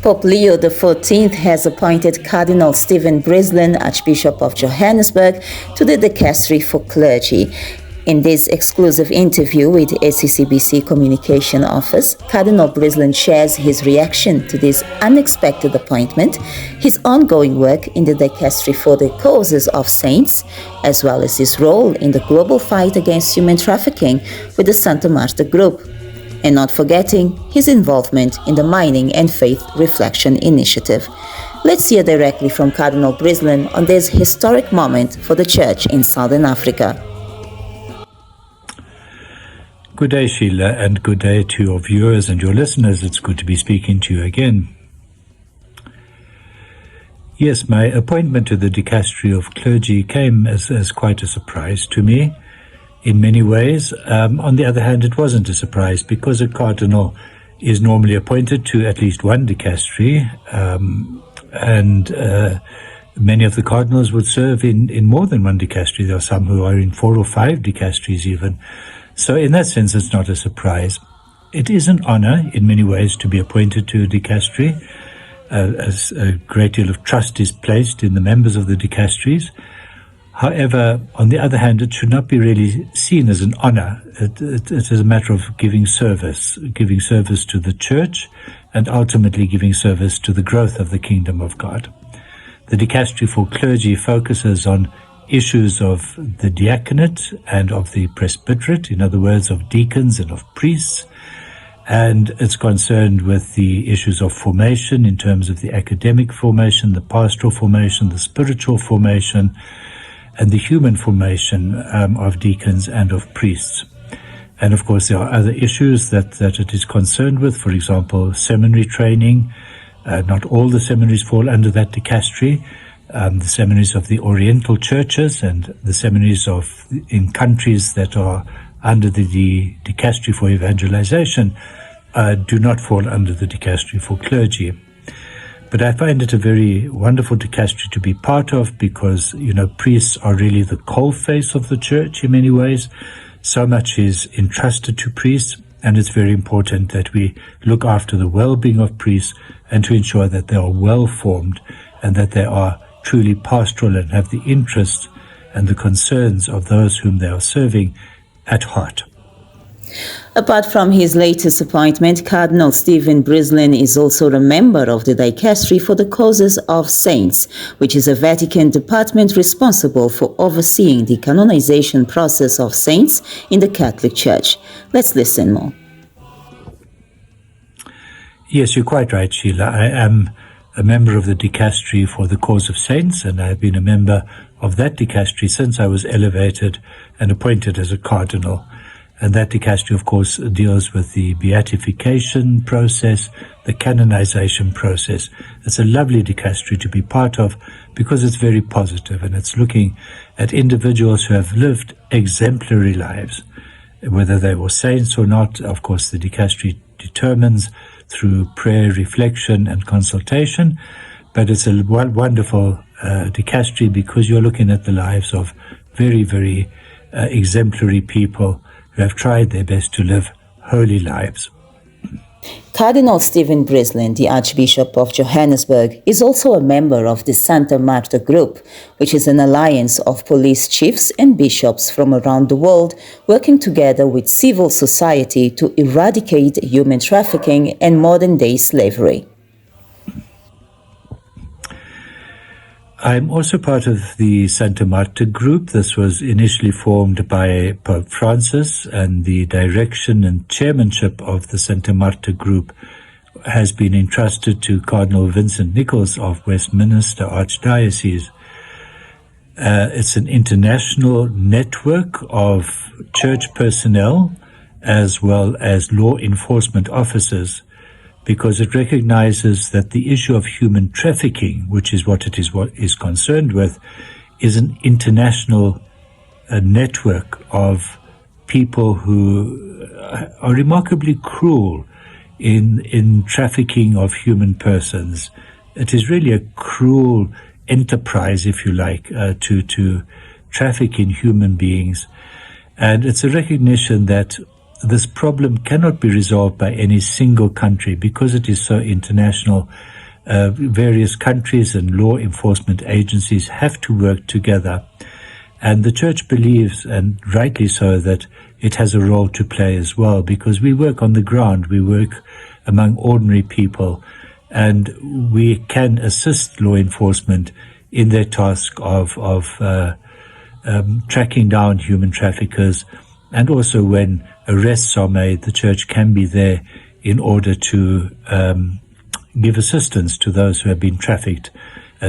Pope Leo XIV has appointed Cardinal Stephen Brislin, Archbishop of Johannesburg, to the Dicastery for Clergy. In this exclusive interview with SCCBC Communication Office, Cardinal Brislin shares his reaction to this unexpected appointment, his ongoing work in the Dicastery for the causes of saints, as well as his role in the global fight against human trafficking with the Santa Marta Group, and not forgetting his involvement in the Mining and Faith Reflection Initiative. Let's hear directly from Cardinal Brislin on this historic moment for the Church in Southern Africa. Good day, Sheila, and good day to your viewers and your listeners. It's good to be speaking to you again. Yes, my appointment to the Dicastery of Clergy came as quite a surprise to me in many ways. On the other hand, it wasn't a surprise because a cardinal is normally appointed to at least one dicastery, and many of the cardinals would serve in more than one dicastery. There are some who are in 4 or 5 dicasteries even. So in that sense, it's not a surprise. It is an honor in many ways to be appointed to a dicastery, as a great deal of trust is placed in the members of the dicasteries. However, on the other hand, it should not be really seen as an honor. It is a matter of giving service to the Church, and ultimately giving service to the growth of the kingdom of God. The Dicastery for Clergy focuses on issues of the diaconate and of the presbyterate, in other words, of deacons and of priests, and it's concerned with the issues of formation in terms of the academic formation, the pastoral formation, the spiritual formation, and the human formation of deacons and of priests. And of course, there are other issues that it is concerned with, for example, seminary training. Not all the seminaries fall under that dicastery. The seminaries of the Oriental churches and the seminaries in countries that are under the Dicastery for Evangelization do not fall under the Dicastery for Clergy. But I find it a very wonderful dicastery to be part of because, priests are really the coalface of the Church in many ways. So much is entrusted to priests, and it's very important that we look after the well-being of priests and to ensure that they are well-formed and that they are truly pastoral and have the interests and the concerns of those whom they are serving at heart. Apart from his latest appointment, Cardinal Stephen Brislin is also a member of the Dicastery for the Causes of Saints, which is a Vatican department responsible for overseeing the canonization process of saints in the Catholic Church. Let's listen more. Yes, you're quite right, Sheila. I am a member of the Dicastery for the Cause of Saints, and I have been a member of that dicastery since I was elevated and appointed as a cardinal. And that dicastery, of course, deals with the beatification process, the canonization process. It's a lovely dicastery to be part of because it's very positive, and it's looking at individuals who have lived exemplary lives. Whether they were saints or not, of course, the dicastery determines through prayer, reflection, and consultation. But it's a wonderful dicastery because you're looking at the lives of very, very exemplary people who have tried their best to live holy lives. Cardinal Stephen Brislin, the Archbishop of Johannesburg, is also a member of the Santa Marta Group, which is an alliance of police chiefs and bishops from around the world working together with civil society to eradicate human trafficking and modern-day slavery. I'm also part of the Santa Marta Group. This was initially formed by Pope Francis, and the direction and chairmanship of the Santa Marta Group has been entrusted to Cardinal Vincent Nichols of Westminster Archdiocese. It's an international network of church personnel as well as law enforcement officers, because it recognizes that the issue of human trafficking, which is what is concerned with, is an international network of people who are remarkably cruel in trafficking of human persons. It is really a cruel enterprise, if you like, to traffic in human beings. And it's a recognition that this problem cannot be resolved by any single country because it is so international. various countries and law enforcement agencies have to work together. And the Church believes, and rightly so, that it has a role to play as well, because we work on the ground, we work among ordinary people, and we can assist law enforcement in their task of tracking down human traffickers. And also when arrests are made, the Church can be there in order to give assistance to those who have been trafficked,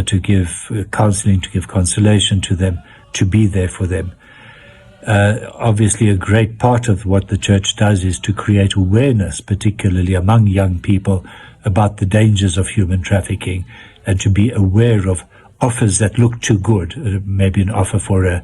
to give counseling, to give consolation to them, to be there for them. Obviously, a great part of what the Church does is to create awareness, particularly among young people, about the dangers of human trafficking, and to be aware of offers that look too good, maybe an offer for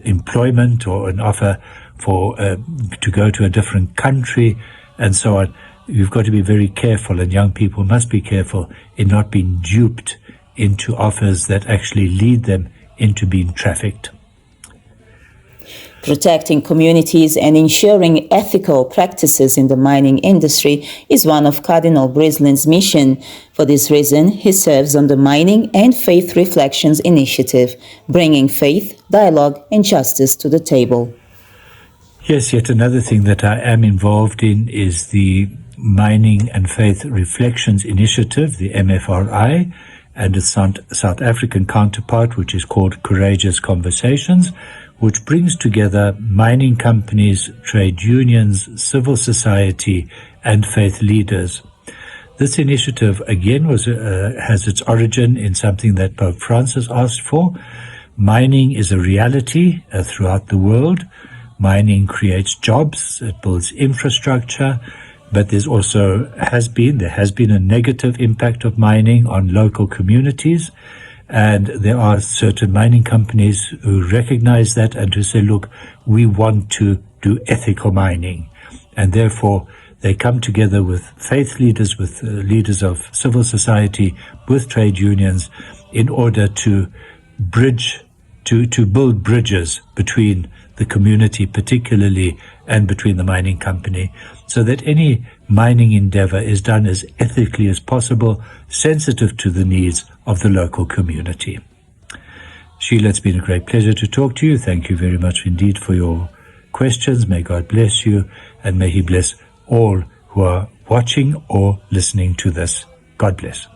employment, or an offer for to go to a different country, and so on. You've got to be very careful, and young people must be careful in not being duped into offers that actually lead them into being trafficked. Protecting communities and ensuring ethical practices in the mining industry is one of Cardinal Brislin's mission. For this reason, he serves on the Mining and Faith Reflections Initiative, bringing faith, dialogue and justice to the table. Yes, yet another thing that I am involved in is the Mining and Faith Reflections Initiative, the MFRI, and its South African counterpart, which is called Courageous Conversations, which brings together mining companies, trade unions, civil society, and faith leaders. This initiative, again, has its origin in something that Pope Francis asked for. Mining is a reality throughout the world. Mining creates jobs, it builds infrastructure, but there has been a negative impact of mining on local communities. And there are certain mining companies who recognize that and who say, look, we want to do ethical mining. And therefore, they come together with faith leaders, with leaders of civil society, with trade unions, in order to build bridges between the community particularly and between the mining company, so that any mining endeavor is done as ethically as possible, sensitive to the needs of the local community. Sheila, it's been a great pleasure to talk to you. Thank you very much indeed for your questions. May God bless you, and may He bless all who are watching or listening to this. God bless.